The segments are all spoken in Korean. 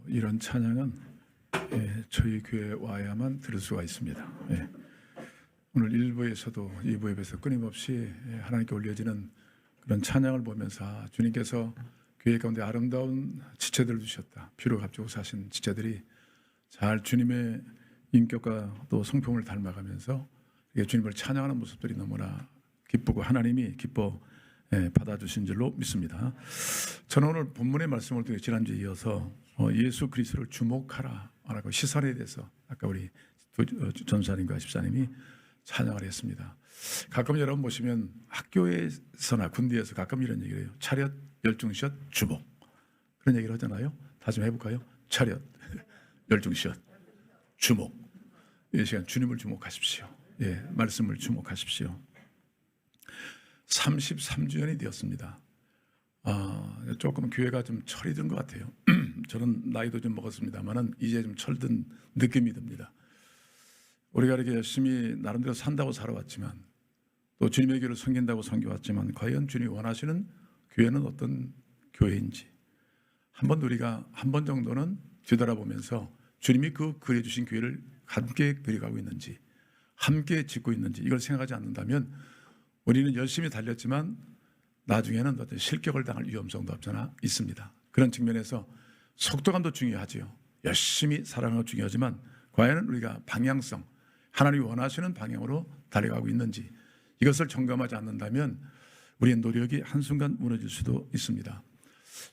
이런 찬양은 저희 교회에 와야만 들을 수가 있습니다. 오늘 1부에서도 2부 예배에서 끊임없이 하나님께 올려지는 그런 찬양을 보면서 주님께서 교회 가운데 아름다운 지체들을 주셨다. 피로 값주고 사신 지체들이 잘 주님의 인격과 또 성품을 닮아가면서 주님을 찬양하는 모습들이 너무나 기쁘고 하나님이 기뻐 받아주신 줄로 믿습니다. 저는 오늘 본문의 말씀을 통해 지난주에 이어서 예수 그리스도를 주목하라 라고 시선에 대해서 아까 우리 전사님과 집사님이 찬양을 했습니다. 가끔 여러분 보시면 학교에서나 군대에서 가끔 이런 얘기를 해요. 차렷, 열중시엇, 주목. 그런 얘기를 하잖아요. 다시 좀 해볼까요? 차렷, 열중시엇, 주목. 이 시간 주님을 주목하십시오. 말씀을 주목하십시오. 33주년이 되었습니다. 조금 교회가 좀 철이 든 것 같아요. 저는 나이도 좀 먹었습니다만은 이제 좀 철든 느낌이 듭니다. 우리가 이렇게 열심히 나름대로 산다고 살아왔지만 또 주님의 교회를 섬긴다고 섬겨왔지만 과연 주님이 원하시는 교회는 어떤 교회인지 한번 우리가 한 번 정도는 뒤돌아보면서 주님이 그 그려주신 교회를 함께 그려가고 있는지 함께 짓고 있는지 이걸 생각하지 않는다면 우리는 열심히 달렸지만 나중에는 어떤 실격을 당할 위험성도 없잖아 있습니다. 그런 측면에서 속도감도 중요하지요. 열심히 살아가는 것 중요하지만 과연 우리가 방향성 하나님이 원하시는 방향으로 달려가고 있는지 이것을 점검하지 않는다면 우리의 노력이 한순간 무너질 수도 있습니다.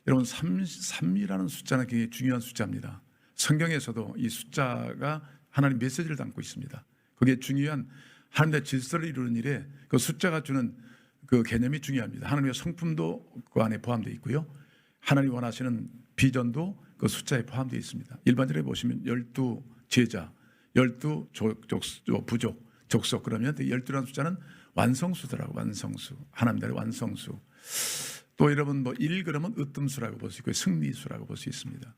여러분 3이라는 숫자는 굉장히 중요한 숫자입니다. 성경에서도 이 숫자가 하나님 메시지를 담고 있습니다. 그게 중요한 하나님의 질서를 이루는 일에 그 숫자가 주는 그 개념이 중요합니다. 하나님의 성품도 그 안에 포함되어 있고요. 하나님이 원하시는 비전도 그 숫자에 포함되어 있습니다. 일반적으로 보시면 12 제자, 12 부족, 족속 그러면 12라는 숫자는 완성수더라고. 완성수. 하나님 나라의 완성수. 또 여러분 1 그러면 으뜸수라고 볼 수 있고요. 승리수라고 볼 수 있습니다.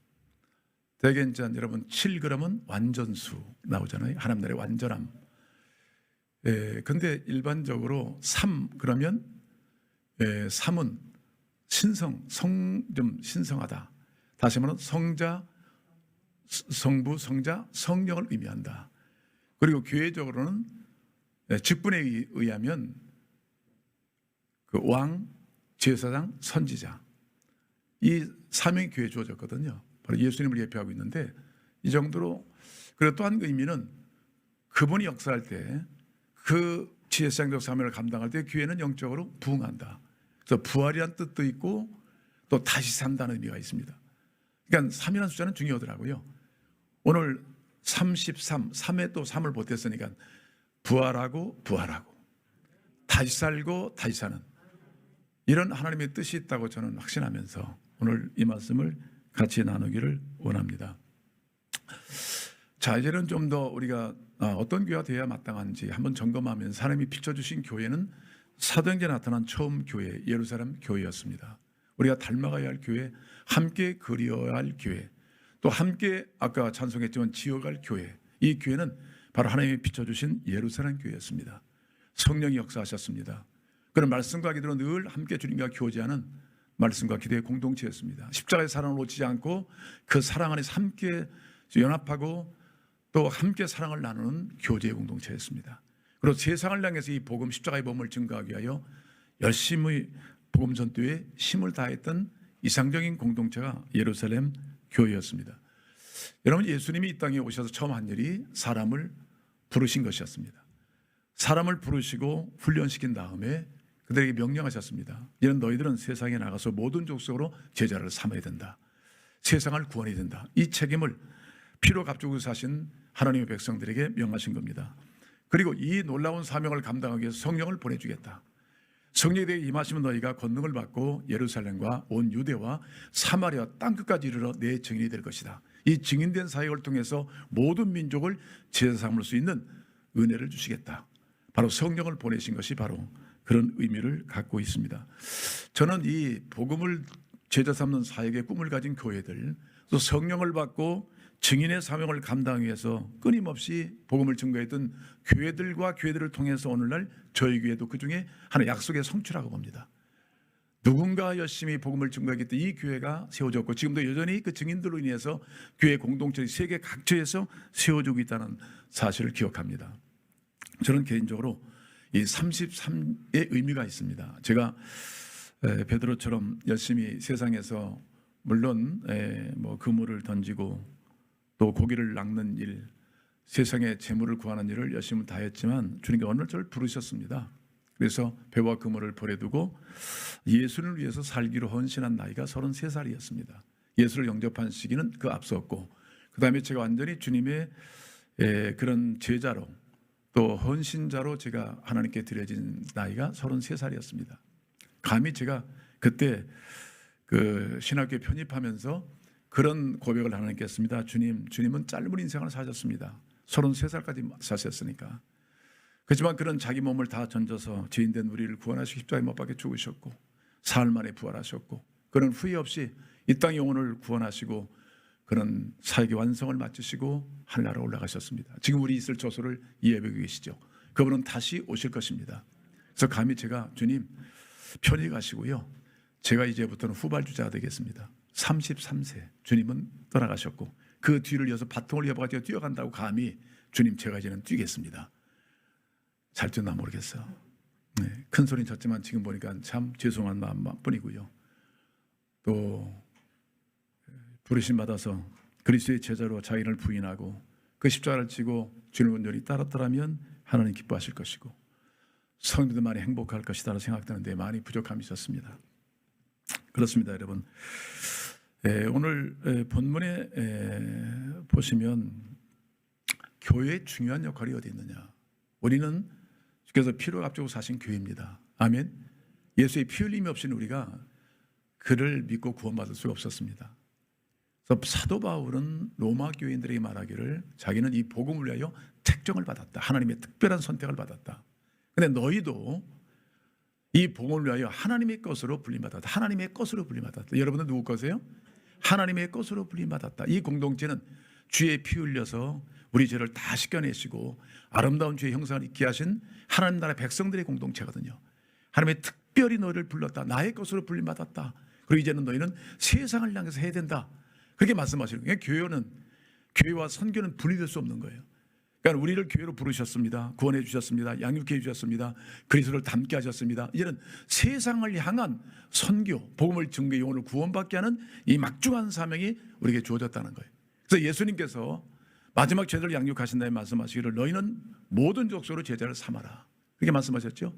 대개 이제 여러분 7 그러면 완전수 나오잖아요. 하나님 나라의 완전함. 근데 일반적으로 3 그러면 3은 신성, 좀 신성하다. 다시 말하면 성자, 성부, 성자, 성령을 의미한다. 그리고 교회적으로는 직분에 의하면 그 왕, 제사장, 선지자 이 3명이 교회에 주어졌거든요. 바로 예수님을 예표하고 있는데 이 정도로 그리고 또 한 의미는 그분이 역사할 때 그 제사장적 사명을 감당할 때 교회는 영적으로 부흥한다. 그래서 부활이란 뜻도 있고 또 다시 산다는 의미가 있습니다. 그러니까 3이라는 숫자는 중요하더라고요. 오늘 33, 3에 또 3을 보탰으니까 부활하고 다시 살고 다시 사는 이런 하나님의 뜻이 있다고 저는 확신하면서 오늘 이 말씀을 같이 나누기를 원합니다. 자, 이제는 좀 더 우리가 어떤 교회가 되어야 마땅한지 한번 점검하면서 하나님이 비춰주신 교회는 사도행전에 나타난 처음 교회 예루살렘 교회였습니다. 우리가 닮아가야 할 교회, 함께 그리워야 할 교회, 또 함께 아까 찬송했지만 지어갈 교회, 이 교회는 바로 하나님이 비춰주신 예루살렘 교회였습니다. 성령이 역사하셨습니다. 그런 말씀과 기도로 늘 함께 주님과 교제하는 말씀과 기도의 공동체였습니다. 십자가의 사랑을 놓치지 않고 그 사랑 안에서 함께 연합하고 또 함께 사랑을 나누는 교제의 공동체였습니다. 그리고 세상을 향해서 이 복음 십자가의 복음을 증거하기 위하여 열심히 복음 전도에 힘을 다했던 이상적인 공동체가 예루살렘 교회였습니다. 여러분 예수님이 이 땅에 오셔서 처음 한 일이 사람을 부르신 것이었습니다. 사람을 부르시고 훈련시킨 다음에 그들에게 명령하셨습니다. 이는 너희들은 세상에 나가서 모든 족속으로 제자를 삼아야 된다. 세상을 구원해야 된다. 이 책임을 피로 값주고 사신 하나님의 백성들에게 명하신 겁니다. 그리고 이 놀라운 사명을 감당하기 위해서 성령을 보내주겠다. 성령에 대해 임하시면 너희가 권능을 받고 예루살렘과 온 유대와 사마리아 땅끝까지 이르러 내 증인이 될 것이다. 이 증인된 사역을 통해서 모든 민족을 제자 삼을 수 있는 은혜를 주시겠다. 바로 성령을 보내신 것이 바로 그런 의미를 갖고 있습니다. 저는 이 복음을 제자 삼는 사역의 꿈을 가진 교회들 또 성령을 받고 증인의 사명을 감당하기 위해서 끊임없이 복음을 증거했던 교회들과 교회들을 통해서 오늘날 저희 교회도 그중에 하나 약속의 성취라고 봅니다. 누군가 열심히 복음을 증거했기 때문에 이 교회가 세워졌고 지금도 여전히 그 증인들로 인해서 교회 공동체의 세계 각처에서 세워지고 있다는 사실을 기억합니다. 저는 개인적으로 이 33의 의미가 있습니다. 제가 베드로처럼 열심히 세상에서 물론 뭐 그물을 던지고 또 고기를 낚는 일, 세상의 재물을 구하는 일을 열심히 다했지만 주님께 어느 날 저를 부르셨습니다. 그래서 배와 그물을 버려두고 예수를 위해서 살기로 헌신한 나이가 33살이었습니다. 예수를 영접한 시기는 그 앞섰고 그 다음에 제가 완전히 주님의 그런 제자로 또 헌신자로 제가 하나님께 드려진 나이가 33살이었습니다. 감히 제가 그때 그 신학교에 편입하면서 그런 고백을 하나님께 했습니다. 주님은 짧은 인생을 사셨습니다. 33살까지 사셨으니까. 그렇지만 그런 자기 몸을 다 던져서 죄인된 우리를 구원하시고 십자가에 못 박혀 죽으셨고 사흘 만에 부활하셨고 그런 후회 없이 이 땅의 영혼을 구원하시고 그런 사역의 완성을 마치시고 하늘나라 올라가셨습니다. 지금 우리 있을 조소를 예배하고 계시죠. 그분은 다시 오실 것입니다. 그래서 감히 제가 주님 편히 가시고요. 제가 이제부터는 후발주자가 되겠습니다. 33세 주님은 떠나가셨고 그 뒤를 이어서 바통을 이어가지고 뛰어간다고 감히 주님 제가 이제는 뛰겠습니다. 잘 뛰었나 모르겠어요. 네, 큰 소리는 쳤지만 지금 보니까 참 죄송한 마음뿐이고요. 또 부르심 받아서 그리스도의 제자로 자기를 부인하고 그 십자가를 지고 주님을 온전히 따랐더라면 하나님 기뻐하실 것이고 성도들 많이 행복할 것이다라고 생각되는데 많이 부족함이 있었습니다. 그렇습니다, 여러분. 오늘 본문에 보시면 교회의 중요한 역할이 어디 있느냐? 우리는 주께서 피로 값주고 사신 교회입니다. 아멘. 예수의 피 흘림이 없이는 우리가 그를 믿고 구원받을 수가 없었습니다. 그래서 사도 바울은 로마 교인들에게 말하기를 자기는 이 복음을 위하여 택정을 받았다. 하나님의 특별한 선택을 받았다. 그런데 너희도 이 복음을 위하여 하나님의 것으로 불림받았다. 하나님의 것으로 불림받았다. 여러분은 누구 것이에요? 하나님의 것으로 불림받았다. 이 공동체는 주의 피 흘려서 우리 죄를 다 씻겨내시고 아름다운 주의 형상을 있게 하신 하나님 나라의 백성들의 공동체거든요. 하나님의 특별히 너희를 불렀다. 나의 것으로 불림받았다. 그리고 이제는 너희는 세상을 향해서 해야 된다. 그렇게 말씀하시는 거예요. 교회와 선교는 분리될 수 없는 거예요. 그러니까 우리를 교회로 부르셨습니다. 구원해 주셨습니다. 양육해 주셨습니다. 그리스도를 닮게 하셨습니다. 이제는 세상을 향한 선교, 복음을 증거해 영혼을 구원받게 하는 이 막중한 사명이 우리에게 주어졌다는 거예요. 그래서 예수님께서 마지막 제자를 양육하신 다음에 말씀하시기를 너희는 모든 족속으로 제자를 삼아라. 그렇게 말씀하셨죠.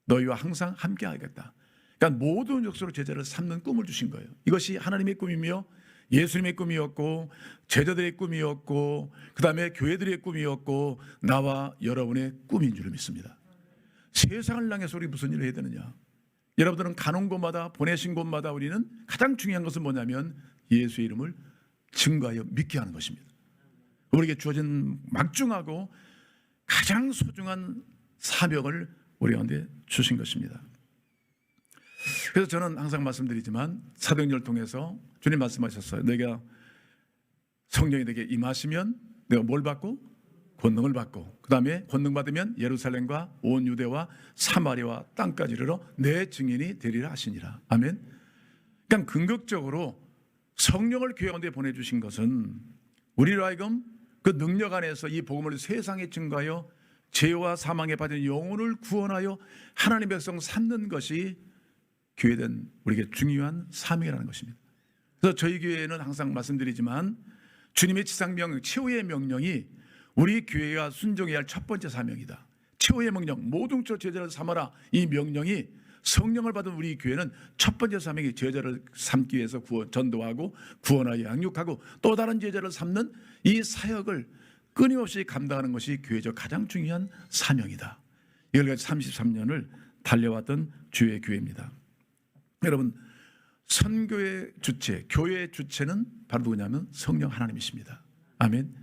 너희와 항상 함께 하겠다. 그러니까 모든 족속으로 제자를 삼는 꿈을 주신 거예요. 이것이 하나님의 꿈이며 예수님의 꿈이었고 제자들의 꿈이었고 그 다음에 교회들의 꿈이었고 나와 여러분의 꿈인 줄 믿습니다. 세상을 향해서 우리 무슨 일을 해야 되느냐? 여러분들은 가는 곳마다 보내신 곳마다 우리는 가장 중요한 것은 뭐냐면 예수의 이름을 증거하여 믿게 하는 것입니다. 우리에게 주어진 막중하고 가장 소중한 사명을 우리 가운데 주신 것입니다. 그래서 저는 항상 말씀드리지만 사도행전을 통해서 주님 말씀하셨어요. 내가 성령이 내게 임하시면 내가 뭘 받고? 권능을 받고 그 다음에 권능 받으면 예루살렘과 온 유대와 사마리아와 땅까지 이르러 내 증인이 되리라 하시니라. 아멘. 그러니까 궁극적으로 성령을 교회 가운데 보내주신 것은 우리로 하여금 그 능력 안에서 이 복음을 세상에 증거하여 죄와 사망에 빠진 영혼을 구원하여 하나님의 백성 삼는 것이 교회된 우리에게 중요한 사명이라는 것입니다. 그래서 저희 교회는 항상 말씀드리지만 주님의 지상명령, 최후의 명령이 우리 교회가 순종해야 할 첫 번째 사명이다. 최후의 명령, 모든 쪽 제자를 삼아라. 이 명령이 성령을 받은 우리 교회는 첫 번째 사명이 제자를 삼기 위해서 전도하고 구원하여 양육하고 또 다른 제자를 삼는 이 사역을 끊임없이 감당하는 것이 교회적 가장 중요한 사명이다. 이걸 가지고 33년을 달려왔던 주의 교회입니다. 여러분, 선교의 주체, 교회의 주체는 바로 누구냐면 성령 하나님이십니다. 아멘.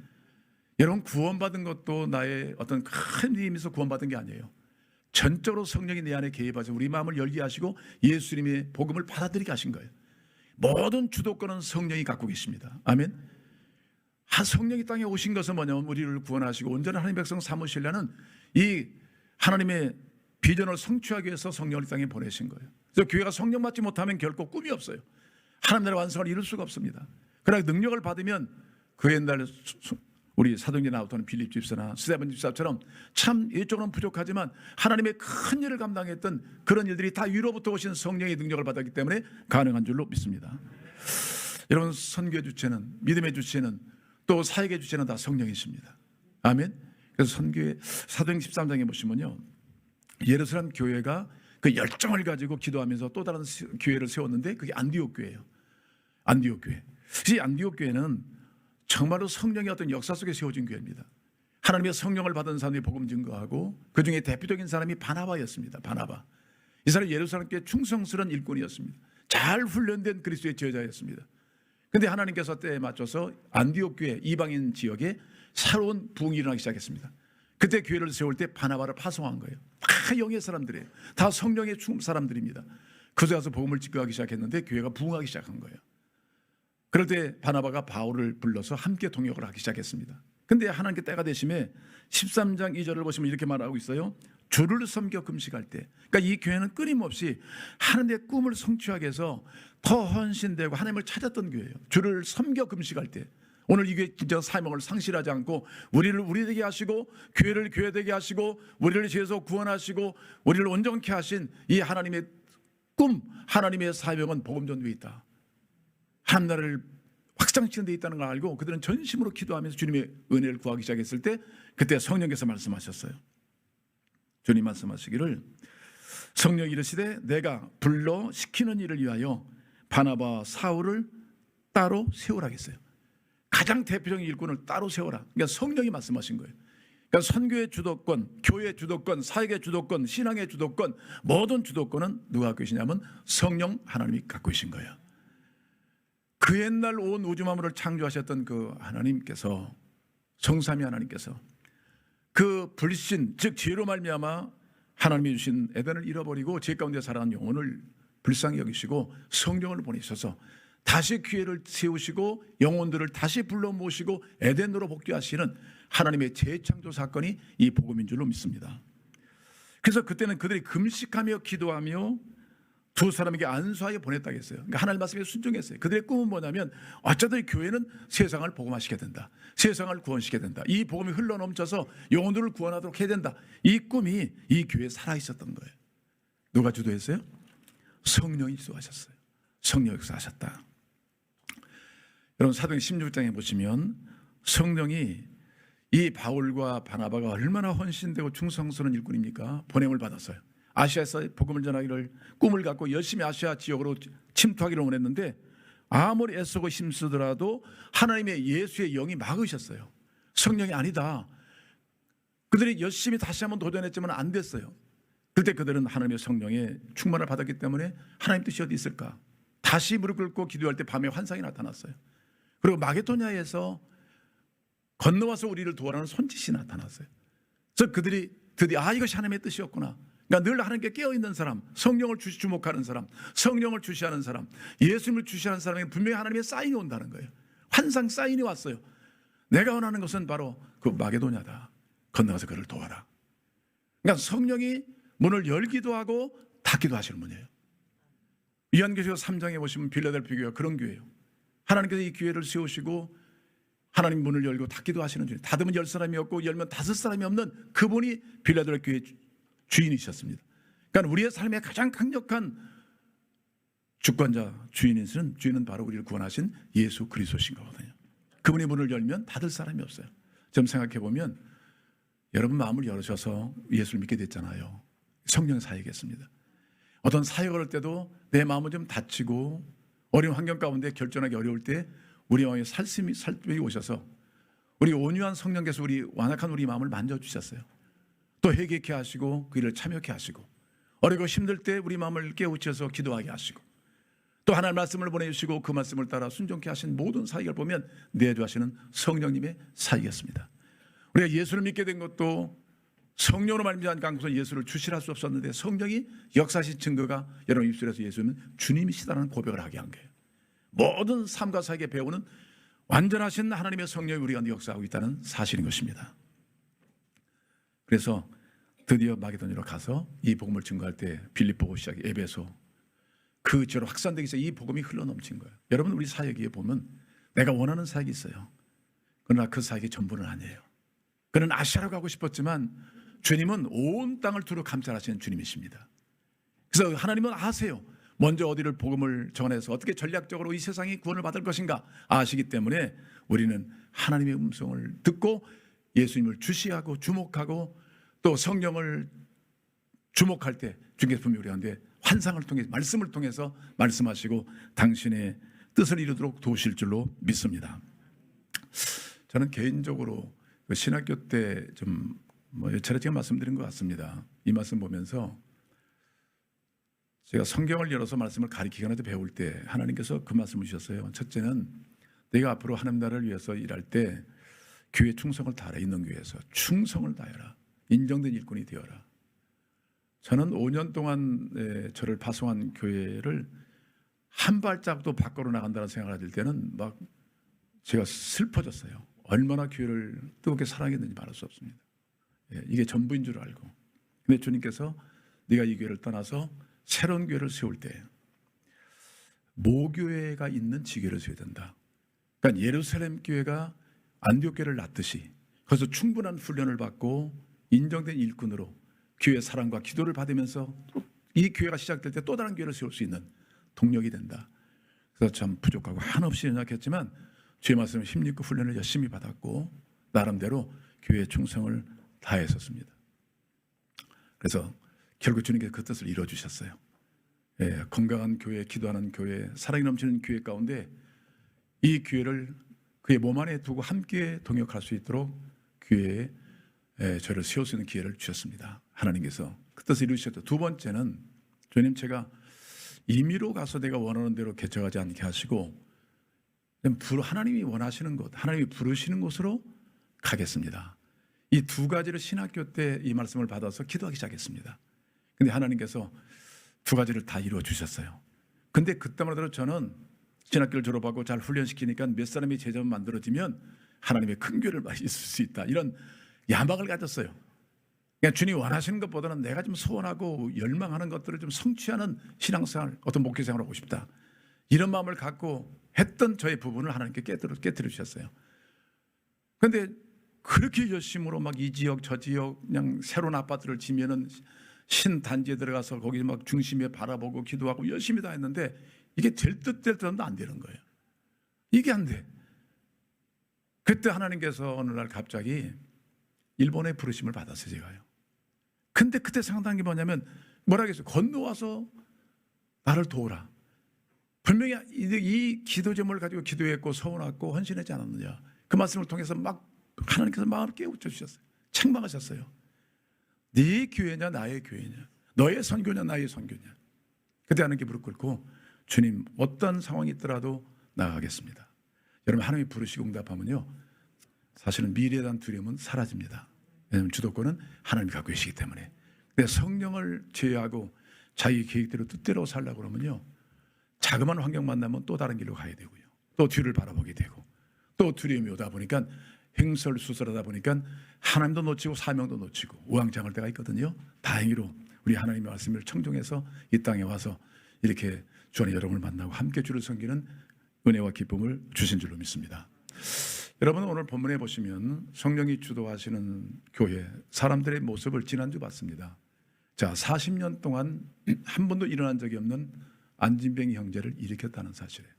여러분, 구원받은 것도 나의 어떤 큰 힘에서 구원받은 게 아니에요. 전적으로 성령이 내 안에 개입하셔서 우리 마음을 열게 하시고 예수님의 복음을 받아들이게 하신 거예요. 모든 주도권은 성령이 갖고 계십니다. 아멘. 성령이 땅에 오신 것은 뭐냐면 우리를 구원하시고 온전한 하나님의 백성 삼으시려는 이 하나님의 비전을 성취하기 위해서 성령을 이 땅에 보내신 거예요. 그래서 교회가 성령 받지 못하면 결코 꿈이 없어요. 하나님 나라 완성을 이룰 수가 없습니다. 그러나 능력을 받으면 그 옛날 우리 사도행전에 나오던 빌립 집사나 스데반 집사처럼 참 이쪽으로는 부족하지만 하나님의 큰 일을 감당했던 그런 일들이 다 위로부터 오신 성령의 능력을 받았기 때문에 가능한 줄로 믿습니다. 여러분, 선교의 주체는, 믿음의 주체는, 또 사역의 주체는 다 성령이십니다. 아멘. 그래서 선교의 사도행 13장에 보시면요, 예루살렘 교회가 그 열정을 가지고 기도하면서 또 다른 교회를 세웠는데 그게 안디옥 교회예요. 안디옥 교회. 이 안디옥 교회는 정말로 성령의 어떤 역사 속에 세워진 교회입니다. 하나님의 성령을 받은 사람이 복음 증거하고 그 중에 대표적인 사람이 바나바였습니다. 바나바. 이 사람이 예루살렘 교회 충성스러운 일꾼이었습니다. 잘 훈련된 그리스도의 제자였습니다. 그런데 하나님께서 때에 맞춰서 안디옥 교회 이방인 지역에 새로운 부흥이 일어나기 시작했습니다. 그때 교회를 세울 때 바나바를 파송한 거예요. 다 영의 사람들이에요. 다 성령의 사람들입니다. 그곳에 가서 복음을 증거하기 시작했는데 교회가 부흥하기 시작한 거예요. 그럴 때 바나바가 바울을 불러서 함께 동역을 하기 시작했습니다. 근데 하나님께 때가 되심에 13장 2절을 보시면 이렇게 말하고 있어요. 주를 섬겨 금식할 때. 그러니까 이 교회는 끊임없이 하나님의 꿈을 성취하기 위해서 더 헌신되고 하나님을 찾았던 교회예요. 주를 섬겨 금식할 때. 오늘 이 교회 진짜 사명을 상실하지 않고 우리를 우리 되게 하시고 교회를 교회 되게 하시고 우리를 죄에서 구원하시고 우리를 온전케 하신 이 하나님의 꿈, 하나님의 사명은 복음 전도에 있다. 하나님 나라를 확장시키는 데 있다는 걸 알고 그들은 전심으로 기도하면서 주님의 은혜를 구하기 시작했을 때 그때 성령께서 말씀하셨어요. 주님 말씀하시기를 성령이 이르시되 내가 불러 시키는 일을 위하여 바나바 사울을 따로 세우라겠어요. 가장 대표적인 일꾼을 따로 세워라. 그러니까 성령이 말씀하신 거예요. 그러니까 선교의 주도권, 교회의 주도권, 사역의 주도권, 신앙의 주도권, 모든 주도권은 누가 갖고 계시냐면 성령 하나님이 갖고 계신 거예요. 그 옛날 온 우주 만물을 창조하셨던 그 하나님께서, 성삼위 하나님께서 그 불신, 즉 죄로 말미암아 하나님이 주신 에덴을 잃어버리고 죄 가운데 살아가는 영혼을 불쌍히 여기시고 성령을 보내셔서 다시 기회를 세우시고 영혼들을 다시 불러 모시고 에덴으로 복귀하시는 하나님의 재창조 사건이 이 복음인 줄로 믿습니다. 그래서 그때는 그들이 금식하며 기도하며 두 사람에게 안수하여 보냈다고 했어요. 그러니까 하나님 말씀에 순종했어요. 그들의 꿈은 뭐냐면 어쩌든 교회는 세상을 복음화시켜야 된다. 세상을 구원시켜야 된다. 이 복음이 흘러넘쳐서 영혼들을 구원하도록 해야 된다. 이 꿈이 이 교회에 살아있었던 거예요. 누가 주도했어요? 성령이 주도하셨어요. 성령이 역사하셨다. 여러분 사도행 16장에 보시면 성령이 이 바울과 바나바가 얼마나 헌신되고 충성스러운 일꾼입니까? 보냄을 받았어요. 아시아에서 복음을 전하기를 꿈을 갖고 열심히 아시아 지역으로 침투하기를 원했는데 아무리 애쓰고 힘쓰더라도 하나님의 예수의 영이 막으셨어요. 성령이 아니다. 그들이 열심히 다시 한번 도전했지만 안 됐어요. 그때 그들은 하나님의 성령의 충만을 받았기 때문에 하나님 뜻이 어디 있을까? 다시 무릎 꿇고 기도할 때 밤에 환상이 나타났어요. 그리고 마게도냐에서 건너와서 우리를 도와라는 손짓이 나타났어요. 그래서 그들이 드디어 이것이 하나님의 뜻이었구나. 그러니까 늘 하나님께 깨어있는 사람, 성령을 주목하는 사람, 성령을 주시하는 사람, 예수님을 주시하는 사람에게 분명히 하나님의 사인이 온다는 거예요. 환상 사인이 왔어요. 내가 원하는 것은 바로 그 마게도냐다. 건너가서 그를 도와라. 그러니까 성령이 문을 열기도 하고 닫기도 하시는 분이에요. 요한계시록 3장에 보시면 빌라델피아 교회가 그런 교회예요. 하나님께서 이 교회를 세우시고 하나님 문을 열고 닫기도 하시는 주님. 닫으면 10사람이 없고 열면 5사람이 없는 그분이 빌라델피아 교회 주인이셨습니다. 그러니까 우리의 삶의 가장 강력한 주권자, 주인은 바로 우리를 구원하신 예수 그리스도신 거거든요. 그분이 문을 열면 닫을 사람이 없어요. 좀 생각해 보면 여러분 마음을 열으셔서 예수를 믿게 됐잖아요. 성령 사역했습니다. 어떤 사역을 할 때도 내 마음을 좀 닫히고 어려운 환경 가운데 결정하기 어려울 때 우리 마음에 살씀이 오셔서 우리 온유한 성령께서 우리 완악한 우리 마음을 만져주셨어요. 또 회개케 하시고 그 일을 참여케 하시고 어렵고 힘들 때 우리 마음을 깨우쳐서 기도하게 하시고 또 하나님 말씀을 보내주시고 그 말씀을 따라 순종케 하신 모든 사역을 보면 내주하시는 성령님의 사역이었습니다. 우리가 예수를 믿게 된 것도 성령으로 말미암아 않고서 예수를 주시할 수 없었는데 성령이 역사하신 증거가 여러분 입술에서 예수는 주님이시다는 고백을 하게 한 거예요. 모든 삶과 사역의 배우는 완전하신 하나님의 성령이 우리 가운데 역사하고 있다는 사실인 것입니다. 그래서 드디어 마게도냐로 가서 이 복음을 증거할 때 빌립보 시작 에베소 그 지역으로 확산되기 위해서 이 복음이 흘러넘친 거예요. 여러분 우리 사역에 보면 내가 원하는 사역이 있어요. 그러나 그 사역이 전부는 아니에요. 그는 아시아로 가고 싶었지만 주님은 온 땅을 두루 감찰하시는 주님이십니다. 그래서 하나님은 아세요. 먼저 어디를 복음을 전해서 어떻게 전략적으로 이 세상이 구원을 받을 것인가 아시기 때문에 우리는 하나님의 음성을 듣고 예수님을 주시하고 주목하고 또 성령을 주목할 때 주님께서 분명히 우리한테 환상을 통해 말씀을 통해서 말씀하시고 당신의 뜻을 이루도록 도우실 줄로 믿습니다. 저는 개인적으로 그 신학교 때 좀 여러 차례 제가 말씀드린 것 같습니다. 이 말씀 보면서 제가 성경을 열어서 말씀을 가리키거나 배울 때 하나님께서 그 말씀을 주셨어요. 첫째는 내가 앞으로 하나님 나라를 위해서 일할 때 교회 충성을 다하라. 있는 교회에서 충성을 다해라. 인정된 일꾼이 되어라. 저는 5년 동안 저를 파송한 교회를 한 발짝도 밖으로 나간다는 생각을 할 때는 막 제가 슬퍼졌어요. 얼마나 교회를 뜨겁게 사랑했는지 말할 수 없습니다. 이게 전부인 줄 알고. 근데 주님께서 네가 이 교회를 떠나서 새로운 교회를 세울 때 모교회가 있는 지교를 세워야 된다. 그러니까 예루살렘 교회가 안디옥 교회를 낳듯이 거기서 충분한 훈련을 받고 인정된 일꾼으로 교회 사랑과 기도를 받으면서 이 교회가 시작될 때 또 다른 교회를 세울 수 있는 동력이 된다. 그래서 참 부족하고 한없이 연약했지만 주의 말씀을 힘입고 훈련을 열심히 받았고 나름대로 교회의 충성을 다했었습니다. 그래서 결국 주님께서 그 뜻을 이루어주셨어요. 건강한 교회, 기도하는 교회, 사랑이 넘치는 교회 가운데 이 교회를 그의 몸 안에 두고 함께 동역할 수 있도록 교회에 저를 세울 수 있는 기회를 주셨습니다. 하나님께서 그 뜻을 이루셨죠. 두 번째는 주님 제가 임의로 가서 내가 원하는 대로 개척하지 않게 하시고 하나님이 원하시는 곳, 하나님이 부르시는 곳으로 가겠습니다. 이 두 가지를 신학교 때 이 말씀을 받아서 기도하기 시작했습니다. 근데 하나님께서 두 가지를 다 이루어 주셨어요. 근데 그때마다 저는 신학교를 졸업하고 잘 훈련시키니까 몇 사람이 제자만 만들어지면 하나님의 큰 교회를 있을 수 있다. 이런 야망을 가졌어요. 그러니까 주님이 원하시는 것보다는 내가 좀 소원하고 열망하는 것들을 좀 성취하는 신앙생활, 어떤 목회생활을 하고 싶다. 이런 마음을 갖고 했던 저의 부분을 하나님께 깨뜨려 주셨어요. 그런데 그렇게 열심으로 막 이 지역 저 지역 그냥 새로운 아파트를 지면은 신단지에 들어가서 거기 막 중심에 바라보고 기도하고 열심히 다 했는데 이게 될 듯 안 되는 거예요. 이게 안 돼. 그때 하나님께서 어느 날 갑자기 일본의 부르심을 받았어요, 제가요. 근데 그때 생각난 게 뭐냐면 뭐라 하겠어요? 건너와서 나를 도우라. 분명히 이 기도 제목을 가지고 기도했고 서원했고 헌신하지 않았느냐. 그 말씀을 통해서 막 하나님께서 마음을 깨우쳐 주셨어요. 책망하셨어요. 네 교회냐 나의 교회냐, 너의 선교냐 나의 선교냐. 그때 하나님께 무릎 꿇고 주님 어떤 상황이 있더라도 나아가겠습니다. 여러분 하나님이 부르시고 응답하면요 사실은 미래에 대한 두려움은 사라집니다. 왜냐하면 주도권은 하나님이 갖고 계시기 때문에. 근데 성령을 제외하고 자기 계획대로 뜻대로 살려고 그러면요 자그마한 환경 만나면 또 다른 길로 가야 되고요, 또 뒤를 바라보게 되고, 또 두려움이 오다 보니까 횡설수설하다 보니까 하나님도 놓치고 사명도 놓치고 우왕좌왕할 때가 있거든요. 다행히로 우리 하나님의 말씀을 청종해서 이 땅에 와서 이렇게 주 안에 여러분을 만나고 함께 주를 섬기는 은혜와 기쁨을 주신 줄로 믿습니다. 여러분 오늘 본문에 보시면 성령이 주도하시는 교회 사람들의 모습을 지난주 봤습니다. 자, 40년 동안 한 번도 일어난 적이 없는 안진뱅이 형제를 일으켰다는 사실이에요.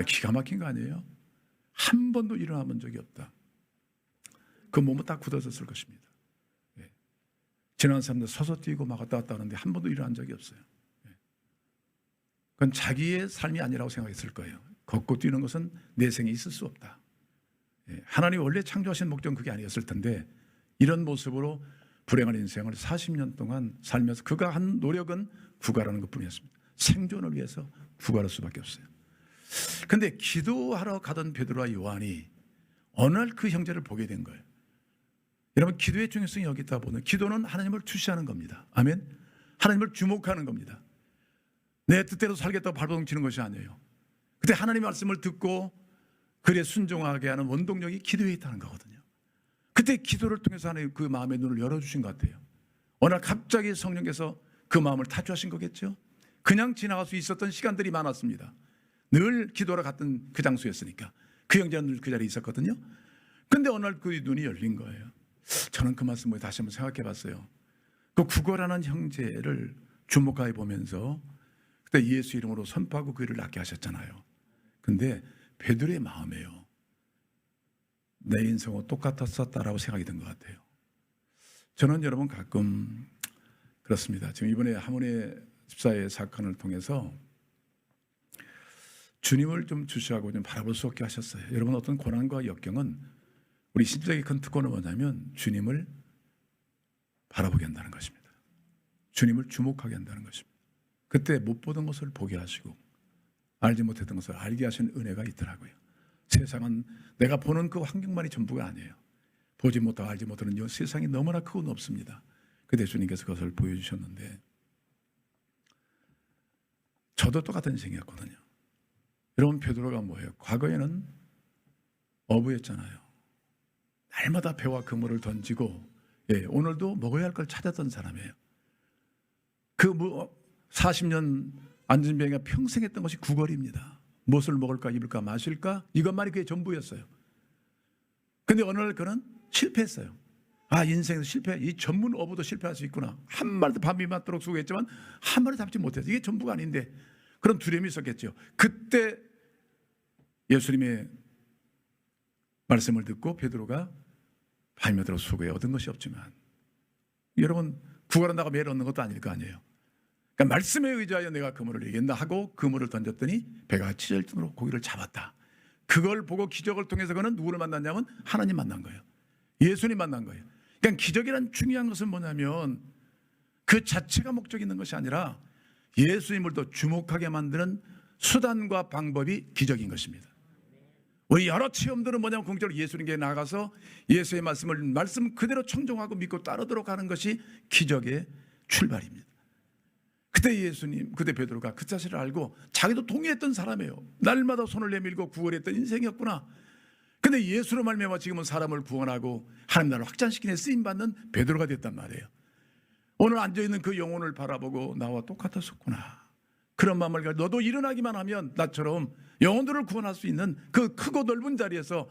기가 막힌 거 아니에요? 한 번도 일어나 본 적이 없다. 그 몸은 딱 굳어졌을 것입니다. 지나가는 사람들 서서 뛰고 막 왔다 갔다 하는데 한 번도 일어난 적이 없어요. 그건 자기의 삶이 아니라고 생각했을 거예요. 걷고 뛰는 것은 내 생에 있을 수 없다. 하나님이 원래 창조하신 목적은 그게 아니었을 텐데 이런 모습으로 불행한 인생을 40년 동안 살면서 그가 한 노력은 구가라는 것뿐이었습니다. 생존을 위해서 구가할 수밖에 없어요. 그런데 기도하러 가던 베드로와 요한이 어느 날 그 형제를 보게 된 거예요. 여러분 기도의 중요성이 여기 있다 보면 기도는 하나님을 투시하는 겁니다. 아멘. 하나님을 주목하는 겁니다. 내 뜻대로 살겠다고 발버둥 치는 것이 아니에요. 그때 하나님의 말씀을 듣고 그에 순종하게 하는 원동력이 기도에 있다는 거거든요. 그때 기도를 통해서 하나님 그 마음의 눈을 열어주신 것 같아요. 어느 날 갑자기 성령께서 그 마음을 타주하신 거겠죠. 그냥 지나갈 수 있었던 시간들이 많았습니다. 늘 기도하러 갔던 그 장소였으니까. 그 형제는 늘 그 자리에 있었거든요. 근데 어느 날 그 눈이 열린 거예요. 저는 그 말씀을 다시 한번 생각해 봤어요. 그 구걸하는 형제를 주목하여 보면서 그때 예수 이름으로 선포하고 그 일을 낫게 하셨잖아요. 근데 베드로의 마음이에요. 내 인생과 똑같았었다라고 생각이 든 것 같아요. 저는 여러분 가끔 그렇습니다. 지금 이번에 하모니 집사의 사건을 통해서 주님을 좀 주시하고 좀 바라볼 수 없게 하셨어요. 여러분 어떤 고난과 역경은 우리 신적인 큰 특권은 뭐냐면 주님을 바라보게 한다는 것입니다. 주님을 주목하게 한다는 것입니다. 그때 못 보던 것을 보게 하시고 알지 못했던 것을 알게 하시는 은혜가 있더라고요. 세상은 내가 보는 그 환경만이 전부가 아니에요. 보지 못하고 알지 못하는 이 세상이 너무나 크고 높습니다. 그때 주님께서 그것을 보여주셨는데 저도 똑같은 인생이었거든요. 여러분 베드로가 뭐예요? 과거에는 어부였잖아요. 날마다 배와 그물을 던지고 오늘도 먹어야 할 걸 찾았던 사람이에요. 그 40년 안전병이가 평생 했던 것이 구걸입니다. 무엇을 먹을까 입을까 마실까 이것만이 그의 전부였어요. 근데 어느 날 그는 실패했어요. 아 인생에서 실패, 이 전문 어부도 실패할 수 있구나. 한 마리도 밤이 맞도록 수고했지만 한 마리 잡지 못해서 이게 전부가 아닌데 그런 두려움이 있었겠죠. 그때 예수님의 말씀을 듣고 베드로가 밤이 맞도록 수고해 얻은 것이 없지만 여러분 구걸한다고 매일 얻는 것도 아닐 거 아니에요. 그러니까 말씀에 의지하여 내가 그물을 이긴다 하고 그물을 던졌더니 배가 찢어질 정도로 고기를 잡았다. 그걸 보고 기적을 통해서 그는 누구를 만났냐면 하나님 만난 거예요. 예수님 만난 거예요. 그러니까 기적이란 중요한 것은 뭐냐면 그 자체가 목적이 있는 것이 아니라 예수님을 더 주목하게 만드는 수단과 방법이 기적인 것입니다. 우리 여러 체험들은 뭐냐면 공적으로 예수님께 나가서 예수의 말씀 그대로 청종하고 믿고 따르도록 하는 것이 기적의 출발입니다. 그때 베드로가 그 사실을 알고 자기도 동의했던 사람이에요. 날마다 손을 내밀고 구걸했던 인생이었구나. 근데 예수로 말미암아 지금은 사람을 구원하고 하나님 나라를 확장시키는 쓰임받는 베드로가 됐단 말이에요. 오늘 앉아있는 그 영혼을 바라보고 나와 똑같았었구나. 그런 마음을 가지고 너도 일어나기만 하면 나처럼 영혼들을 구원할 수 있는 그 크고 넓은 자리에서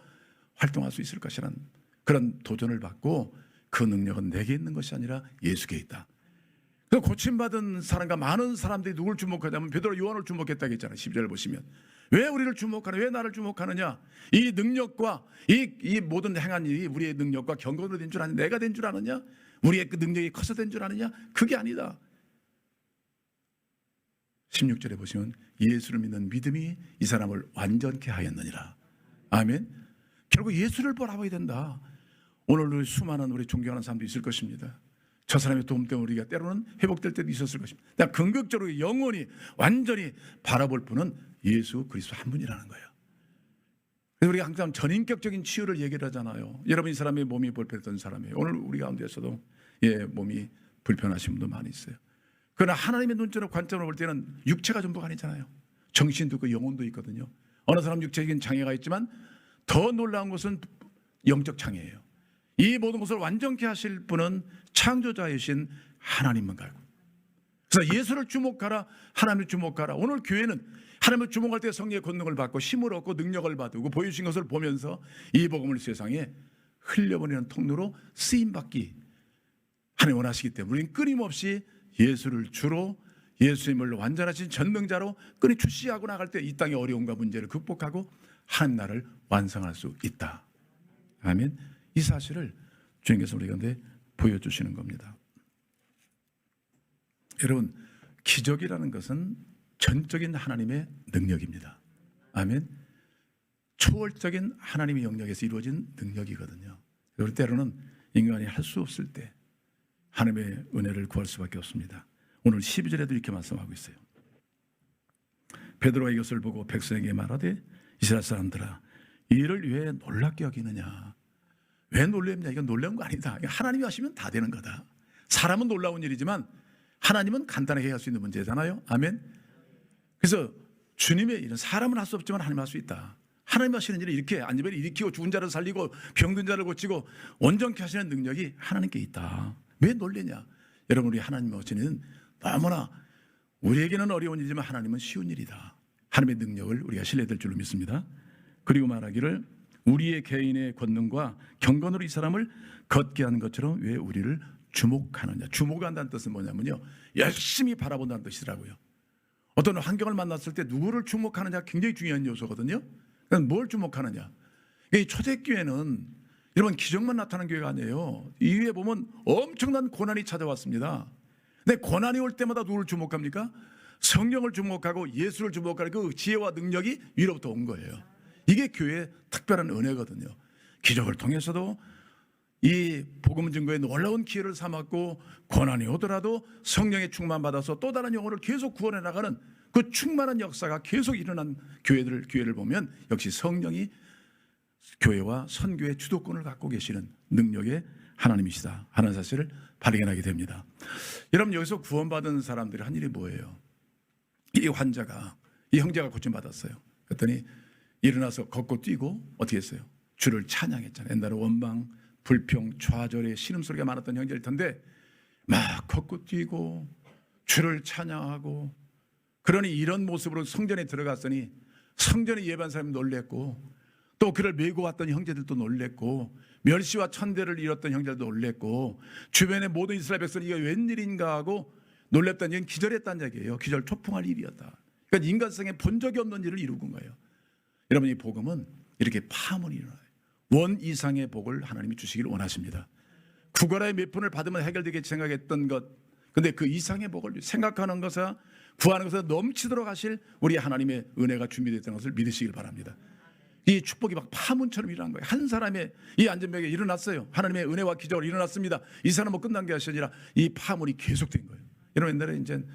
활동할 수 있을 것이라는 그런 도전을 받고 그 능력은 내게 있는 것이 아니라 예수께 있다. 그래서 고침받은 사람과 많은 사람들이 누굴 주목하냐면 베드로 요한을 주목했다고 했잖아요. 12절 보시면 왜 우리를 주목하느냐, 왜 나를 주목하느냐, 이 능력과 이 모든 행한 일이 우리의 능력과 경건으로 된 줄 아느냐, 내가 된 줄 아느냐, 우리의 그 능력이 커서 된 줄 아느냐, 그게 아니다. 16절에 보시면 예수를 믿는 믿음이 이 사람을 완전케 하였느니라. 아멘. 결국 예수를 바라봐야 된다. 오늘 수많은 우리 존경하는 사람도 있을 것입니다. 저 사람의 도움 때문에 우리가 때로는 회복될 때도 있었을 것입니다. 궁극적으로 영원히 완전히 바라볼 분은 예수 그리스도 한 분이라는 거예요. 그래서 우리가 항상 전인격적인 치유를 얘기를 하잖아요. 여러분 이 사람의 몸이 불편했던 사람이에요. 오늘 우리 가운데서도 몸이 불편하신 분도 많이 있어요. 그러나 하나님의 눈으로 관점으로 볼 때는 육체가 전부가 아니잖아요. 정신도 있고 영혼도 있거든요. 어느 사람 육체적인 장애가 있지만 더 놀라운 것은 영적 장애예요. 이 모든 것을 완전케 하실 분은 창조자이신 하나님만 가고. 그래서 예수를 주목하라, 하나님을 주목하라. 오늘 교회는 하나님을 주목할 때 성령의 권능을 받고 힘을 얻고 능력을 받고 보여주신 것을 보면서 이 복음을 세상에 흘려보내는 통로로 쓰임받기 하나님 원하시기 때문에 우리는 끊임없이 예수를 주로 예수님을 완전하신 전능자로 끊임 출시하고 나갈 때 이 땅의 어려움과 문제를 극복하고 하나님 나라를 완성할 수 있다. 아멘. 이 사실을 주님께서 우리 가운데 보여주시는 겁니다. 여러분 기적이라는 것은 전적인 하나님의 능력입니다. 아멘. 초월적인 하나님의 영역에서 이루어진 능력이거든요. 우리 때로는 인간이 할 수 없을 때 하나님의 은혜를 구할 수밖에 없습니다. 오늘 12절에도 이렇게 말씀하고 있어요. 베드로가 이것을 보고 백성에게 말하되 이스라엘 사람들아 이 일을 왜 놀랍게 여기느냐. 왜 놀랍냐. 이건 놀라운 거 아니다. 하나님이 하시면 다 되는 거다. 사람은 놀라운 일이지만 하나님은 간단하게 할 수 있는 문제잖아요. 아멘. 그래서 주님의 일은 사람은 할 수 없지만 하나님 할 수 있다. 하나님 하시는 일은 이렇게 안전벨을 일으키고 죽은 자를 살리고 병든 자를 고치고 온전케 하시는 능력이 하나님께 있다. 왜 놀래냐. 여러분, 우리 하나님의 오시는 너무나 우리에게는 어려운 일이지만 하나님은 쉬운 일이다. 하나님의 능력을 우리가 신뢰될 줄로 믿습니다. 그리고 말하기를 우리의 개인의 권능과 경건으로 이 사람을 걷게 하는 것처럼 왜 우리를 주목하느냐. 주목한다는 뜻은 뭐냐면요, 열심히 바라본다는 뜻이더라고요. 어떤 환경을 만났을 때 누구를 주목하느냐 굉장히 중요한 요소거든요. 그러니까 뭘 주목하느냐. 이 초대교회는 여러분 기적만 나타나는 교회가 아니에요. 이후에 보면 엄청난 고난이 찾아왔습니다. 근데 고난이 올 때마다 누구를 주목합니까? 성령을 주목하고 예수를 주목하는 그 지혜와 능력이 위로부터 온 거예요. 이게 교회의 특별한 은혜거든요. 기적을 통해서도 이 복음 증거에 놀라운 기회를 삼았고, 고난이 오더라도 성령의 충만 받아서 또 다른 영혼을 계속 구원해 나가는 그 충만한 역사가 계속 일어난 교회를 보면 역시 성령이 교회와 선교의 주도권을 갖고 계시는 능력의 하나님이시다 하는 사실을 발견하게 됩니다. 여러분, 여기서 구원받은 사람들이 한 일이 뭐예요? 이 환자가, 이 형제가 고침받았어요. 그랬더니 일어나서 걷고 뛰고 어떻게 했어요? 주를 찬양했잖아요. 옛날에 원망, 불평, 좌절의 신음소리가 많았던 형제일 텐데 막 걷고 뛰고 주를 찬양하고, 그러니 이런 모습으로 성전에 들어갔으니 성전에 예배한 사람이 놀랬고, 또 그를 메고 왔던 형제들도 놀랬고, 멸시와 천대를 잃었던 형제들도 놀랬고, 주변의 모든 이스라엘 백성이 이게 웬일인가 하고 놀랬던 일은 기절했다는 얘기예요. 기절 초풍할 일이었다. 그러니까 인간성에 본 적이 없는 일을 이루고 거예요. 여러분, 이 복음은 이렇게 파문이 일어나요. 원 이상의 복을 하나님이 주시기를 원하십니다. 구걸의 몇 푼을 받으면 해결되게 생각했던 것, 근데 그 이상의 복을 생각하는 것과 구하는 것에 넘치도록 하실 우리 하나님의 은혜가 준비됐다는 것을 믿으시길 바랍니다. 이 축복이 막 파문처럼 일어난 거예요. 한 사람의 이 안전병에 일어났어요. 하나님의 은혜와 기적으로 일어났습니다. 이 사람은 뭐 끝난 게 아니라 이 파문이 계속된 거예요. 여러분, 옛날에 이제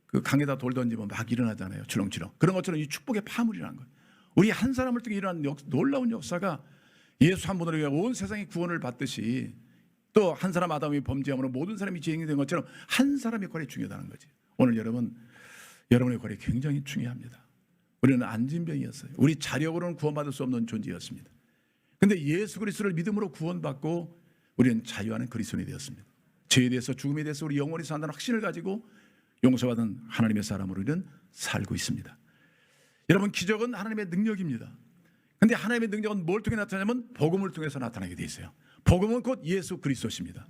그 강에다 돌 던지면 막 일어나잖아요. 주렁주렁. 그런 것처럼 이 축복의 파문이 일어난 거예요. 우리 한 사람을 통해 일어난 놀라운 역사가 예수 한 분으로 온 세상이 구원을 받듯이, 또 한 사람 아담이 범죄함으로 모든 사람이 죄인이 된 것처럼 한 사람의 권리 중요하다는 거지. 오늘 여러분의 권리 굉장히 중요합니다. 우리는 안진병이었어요. 우리 자력으로는 구원받을 수 없는 존재였습니다. 그런데 예수 그리스도를 믿음으로 구원받고 우리는 자유하는 그리스도인이 되었습니다. 죄에 대해서, 죽음에 대해서 우리 영원히 산다는 확신을 가지고 용서받은 하나님의 사람으로 우리는 살고 있습니다. 여러분, 기적은 하나님의 능력입니다. 그런데 하나님의 능력은 뭘 통해 나타나냐면 복음을 통해서 나타나게 돼 있어요. 복음은 곧 예수 그리스도십니다.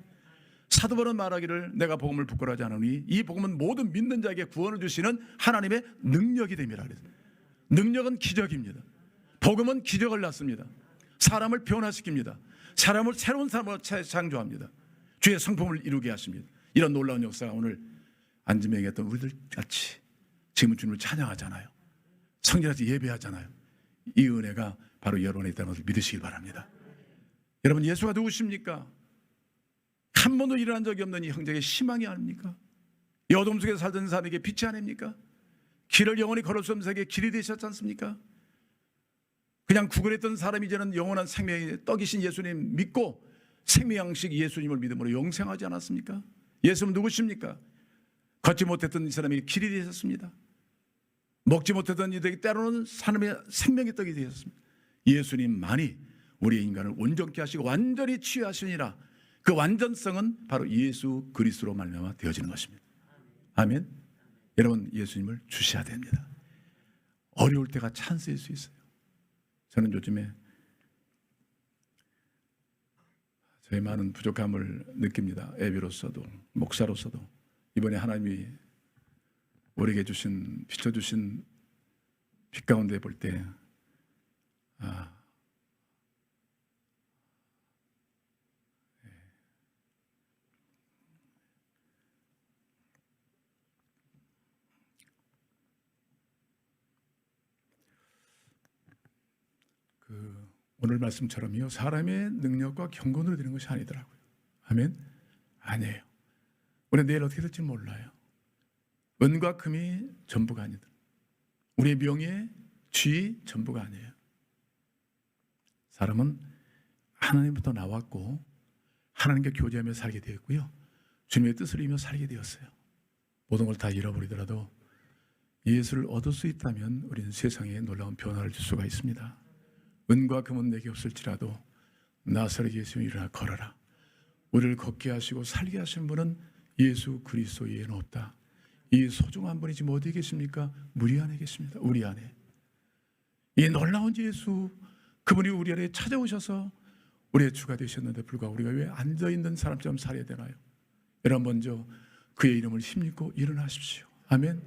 사도 바울은 말하기를 내가 복음을 부끄러워하지 않으니 이 복음은 모든 믿는 자에게 구원을 주시는 하나님의 능력이 됩니다. 능력은 기적입니다. 복음은 기적을 낳습니다. 사람을 변화시킵니다. 사람을 새로운 사람으로 창조합니다. 주의 성품을 이루게 하십니다. 이런 놀라운 역사가 오늘 안진병에 했던 우리들 같이 지금은 주님을 찬양하잖아요. 성전에서 예배하잖아요. 이 은혜가 바로 여러분에 있다는 것을 믿으시길 바랍니다. 여러분, 예수가 누구십니까? 한 번도 일어난 적이 없는 이 형제에게 희망이 아닙니까? 이 어둠 속에서 살던 사람에게 빛이 아닙니까? 길을 영원히 걸을 수 없는 세계에 길이 되셨지 않습니까? 그냥 구걸했던 사람이 이제는 영원한 생명의 떡이신 예수님 믿고 생명 양식 예수님을 믿음으로 영생하지 않았습니까? 예수는 누구십니까? 걷지 못했던 이 사람이 길이 되셨습니다. 먹지 못했던 이들에게 때로는 사람의 생명의 떡이 되셨습니다. 예수님만이 우리의 인간을 온전케 하시고 완전히 치유하시니라. 그 완전성은 바로 예수 그리스도로 말미암아 되어지는 것입니다. 아멘. 여러분, 예수님을 주셔야 됩니다. 어려울 때가 찬스일 수 있어요. 저는 요즘에 저의 많은 부족함을 느낍니다. 애비로서도 목사로서도. 이번에 하나님이 우리에게 비춰주신 빛 가운데 볼 때 오늘 말씀처럼요, 사람의 능력과 경건으로 되는 것이 아니더라고요. 아멘? 아니에요. 우리 내일 어떻게 될지 몰라요. 은과 금이 전부가 아니다. 우리의 명예, 지위 전부가 아니에요. 사람은 하나님부터 나왔고 하나님과 교제하며 살게 되었고요, 주님의 뜻을 이루며 살게 되었어요. 모든 걸 다 잃어버리더라도 예수를 얻을 수 있다면 우리는 세상에 놀라운 변화를 줄 수가 있습니다. 은과 금은 내게 없을지라도 나사렛 예수님 일어나 걸어라. 우리를 걷게 하시고 살게 하신 분은 예수 그리스도 외에는 없다. 이 소중한 분이 지금 어디에 계십니까? 우리 안에 계십니다. 우리 안에. 이 놀라운 예수, 그분이 우리 안에 찾아오셔서 우리의 주가 되셨는데 불구하고 우리가 왜 앉아있는 사람처럼 살아야 되나요? 여러분, 먼저 그의 이름을 힘입고 일어나십시오. 아멘.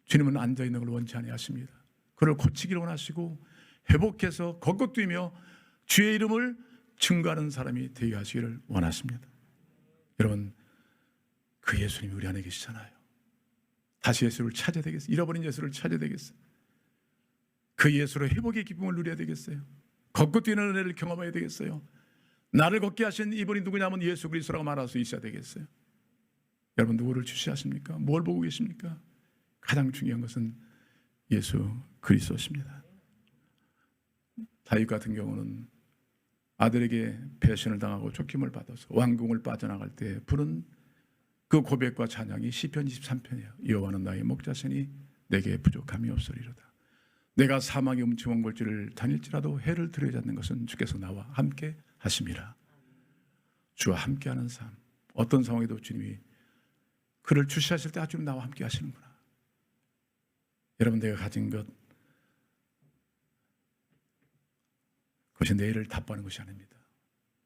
주님은 앉아있는 걸 원치 아니하십니다. 그를 고치기를 원하시고 회복해서 걷고 뛰며 주의 이름을 증거하는 사람이 되게 하시기를 원하십니다. 여러분, 그 예수님이 우리 안에 계시잖아요. 다시 예수를 찾아야 되겠어요. 잃어버린 예수를 찾아야 되겠어요. 그 예수로 회복의 기쁨을 누려야 되겠어요. 걷고 뛰는 은혜를 경험해야 되겠어요. 나를 걷게 하신 이분이 누구냐면 예수 그리스도라고 말할 수 있어야 되겠어요. 여러분, 누구를 주시하십니까? 뭘 보고 계십니까? 가장 중요한 것은 예수 그리스도십니다. 다윗 같은 경우는 아들에게 배신을 당하고 쫓김을 받아서 왕궁을 빠져나갈 때 부른 그 고백과 찬양이 시편 23편이에요. 여호와는 나의 목자시니 내게 부족함이 없으리로다. 내가 사망의 음침한 골지를 다닐지라도 해를 들여지 않는 것은 주께서 나와 함께 하심이라. 주와 함께하는 삶, 어떤 상황에도 주님이 그를 주시하실 때 주님 나와 함께 하시는구나. 여러분, 내가 가진 것, 그것이 내일을 답보하는 것이 아닙니다.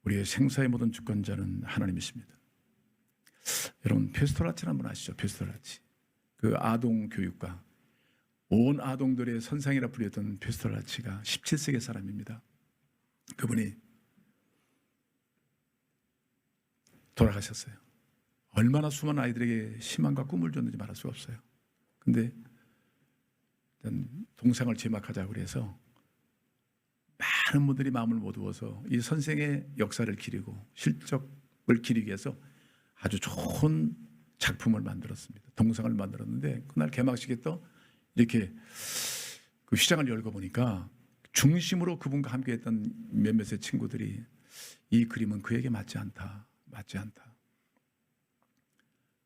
우리의 생사의 모든 주권자는 하나님이십니다. 여러분, 페스토라치를 한번 아시죠? 페스토라치, 그 아동 교육가, 온 아동들의 선상이라 불렸던 페스토라치가 17세기 사람입니다. 그분이 돌아가셨어요. 얼마나 수많은 아이들에게 희망과 꿈을 줬는지 말할 수가 없어요. 근데 동상을 제막하자고 그래서 많은 분들이 마음을 모두어서 이 선생의 역사를 기리고 실적을 기리기 위해서 아주 좋은 작품을 만들었습니다. 동상을 만들었는데 그날 개막식에 또 이렇게 그 휘장을 열고 보니까 중심으로 그분과 함께했던 몇몇의 친구들이 이 그림은 그에게 맞지 않다.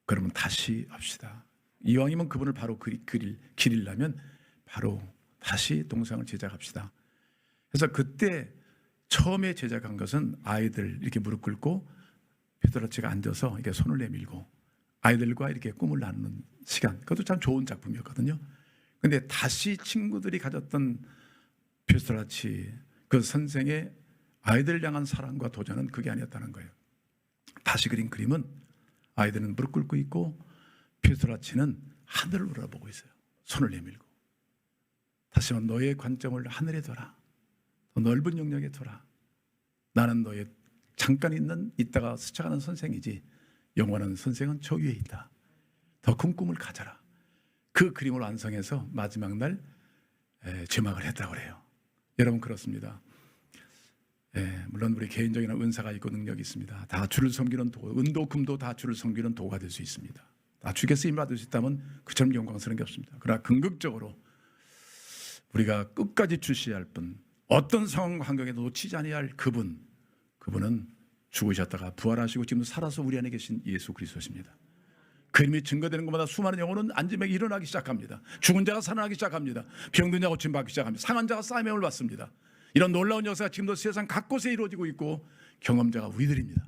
그러면 다시 합시다. 이왕이면 그분을 바로 기리려면 바로 다시 동상을 제작합시다. 그래서 그때 처음에 제작한 것은 아이들 이렇게 무릎 꿇고 페스토라치가 앉아서 이렇게 손을 내밀고 아이들과 이렇게 꿈을 나누는 시간, 그것도 참 좋은 작품이었거든요. 근데 다시 친구들이 가졌던 페스토라치 그 선생의 아이들을 향한 사랑과 도전은 그게 아니었다는 거예요. 다시 그린 그림은 아이들은 무릎 꿇고 있고 페스토라치는 하늘을 우러보고 있어요. 손을 내밀고. 다시 한번 너의 관점을 하늘에 둬라. 더 넓은 영역에 둬라. 나는 너의 잠깐 있다가 스쳐가는 선생이지 영원한 선생은 저 위에 있다. 더 큰 꿈을 가져라. 그 그림을 완성해서 마지막 날 제막을 했다고 그래요. 여러분, 그렇습니다. 물론 우리 개인적인 은사가 있고 능력이 있습니다. 다 주를 섬기는 도, 은도 금도 다 주를 섬기는 도가 될 수 있습니다. 다 주께 쓰임 받을 수 있다면 그처럼 영광스러운 게 없습니다. 그러나 궁극적으로 우리가 끝까지 주시해야 할 분, 어떤 상황 환경에도 놓치지 아니할 그분은 죽으셨다가 부활하시고 지금 살아서 우리 안에 계신 예수 그리스도십니다. 그 이름이 증거되는 것마다 수많은 영혼은 안짐에게 일어나기 시작합니다. 죽은 자가 살아나기 시작합니다. 병든 자가 고침받기 시작합니다. 상한 자가 싸매을 받습니다. 이런 놀라운 역사가 지금도 세상 곳곳에 이루어지고 있고 경험자가 우리들입니다.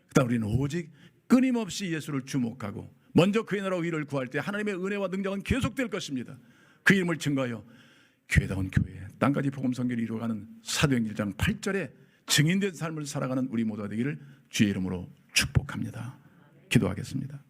그다음 우리는 오직 끊임없이 예수를 주목하고 먼저 그의 나라 의를 구할 때 하나님의 은혜와 능력은 계속될 것입니다. 그 이름을 증거하여 교회다운 교회, 땅까지 복음 선교를 이루어가는 사도행전 1장 8절에 증인된 삶을 살아가는 우리 모두가 되기를 주의 이름으로 축복합니다. 기도하겠습니다.